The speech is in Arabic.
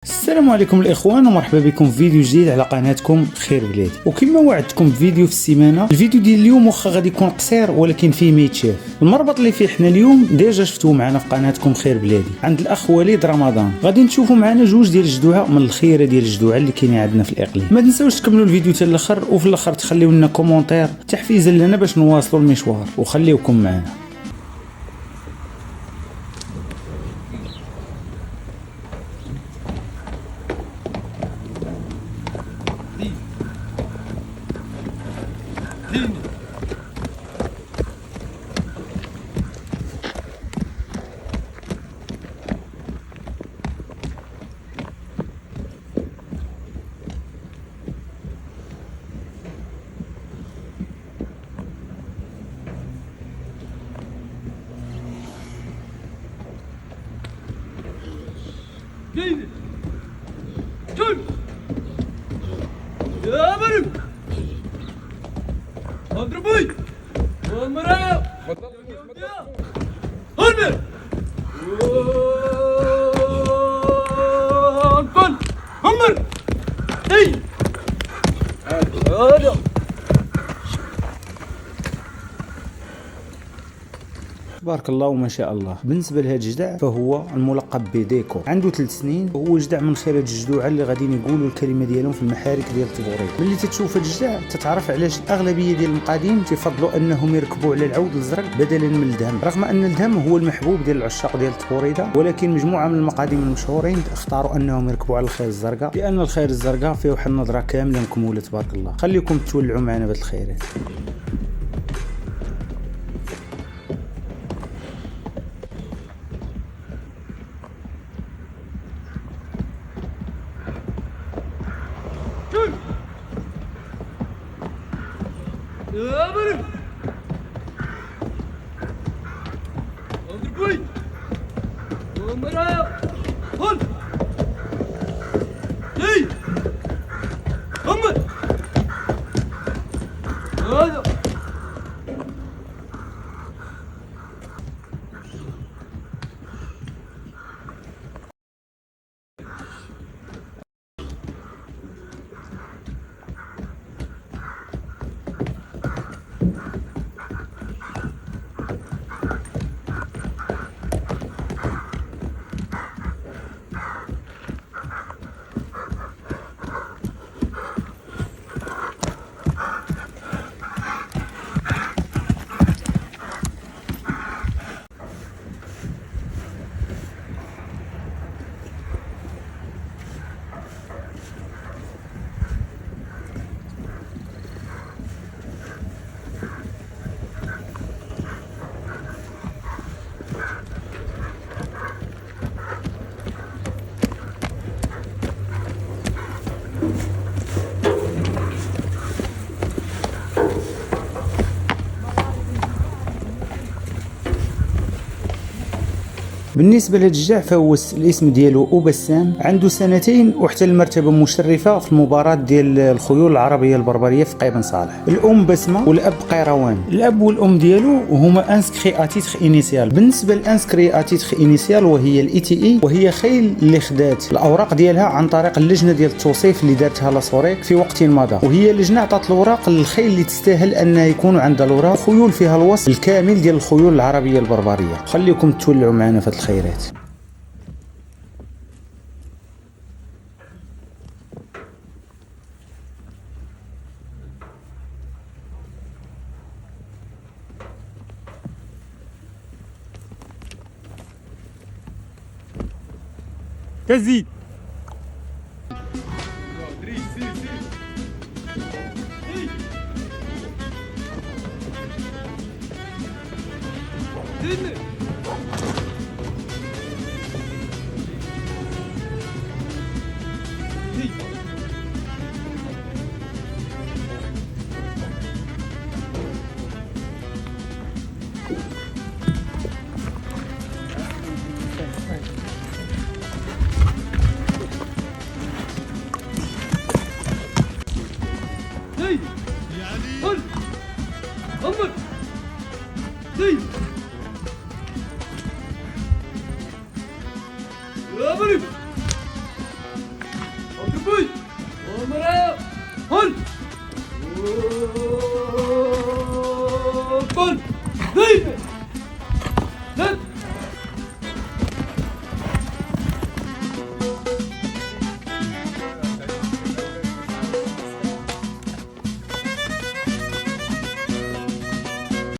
السلام عليكم الاخوان ومرحبا بكم في فيديو جديد على قناتكم خير بلادي. وكما وعدتكم فيديو في السيمانه، الفيديو ديال اليوم واخا غادي يكون قصير ولكن فيه ما يتشاف. المربط اللي فيه حنا اليوم ديجا شفتوه معنا في قناتكم خير بلادي عند الاخ وليد رمضان. غادي نشوفوا معنا جوج ديال الجدوعه من الخيره ديال الجدوعه اللي كاينين عندنا في الاقليم. ما تنساوش تكملوا الفيديو حتى الاخر، وفي الاخر تخليو لنا كومونتير تحفيزا لنا باش نواصلوا المشوار، وخليوكم معنا. Giydi. Tüm. Ya benim. Andrbuy. Olmara. Hadi. Kon. Hammer. Hey. Hadi. تبارك الله وما شاء الله. بالنسبه لهذا الجدع فهو الملقب بديكو، عنده 3 سنين، وهو جدع من خيرة الجدوعه اللي غادي يقولوا الكلمه ديالهم في المحارك ديال التبوريد. ملي تتشوف هذا الجدع تتعرف علاش الاغلبيه ديال المقاديم تفضلوا انهم يركبوا على العود الزرق بدلا من الدهم، رغم ان الدهم هو المحبوب ديال العشاق ديال التبوريده، ولكن مجموعه من المقاديم المشهورين اختاروا انهم يركبوا على الخير الزرقاء، لان الخير الزرقاء فيه واحد النظره كامله مكموله تبارك الله. خليكم تولعوا معنا بهاد الخيرات. Ya benim. Andrbuy. Olmara. Hol. Hey. Hammer. Hadi. بالنسبه للجدع فهو الاسم ديالو وبسام، عنده 2 سنين وحتى المرتبه مشرفه في المباراه ديال الخيول العربيه البربريه في قيبن صالح. الام بسمه والاب قيروان. الاب والام ديالو هما انسكري اتيتر انيسيال. بالنسبه للانسكري اتيتر انيسيال وهي الاي تي اي، وهي خيل اللي خدات الاوراق ديالها عن طريق اللجنه ديال التوصيف اللي دارتها لاسوريك في وقت مضى، وهي اللجنه عطات الاوراق للخيل اللي تستاهل انها يكونوا عندها الاوراق، خيول فيها الوصف الكامل ديال الخيول العربيه البربريه. خليكم تولعوا معنا في هذه الخيرات. تزيد. قل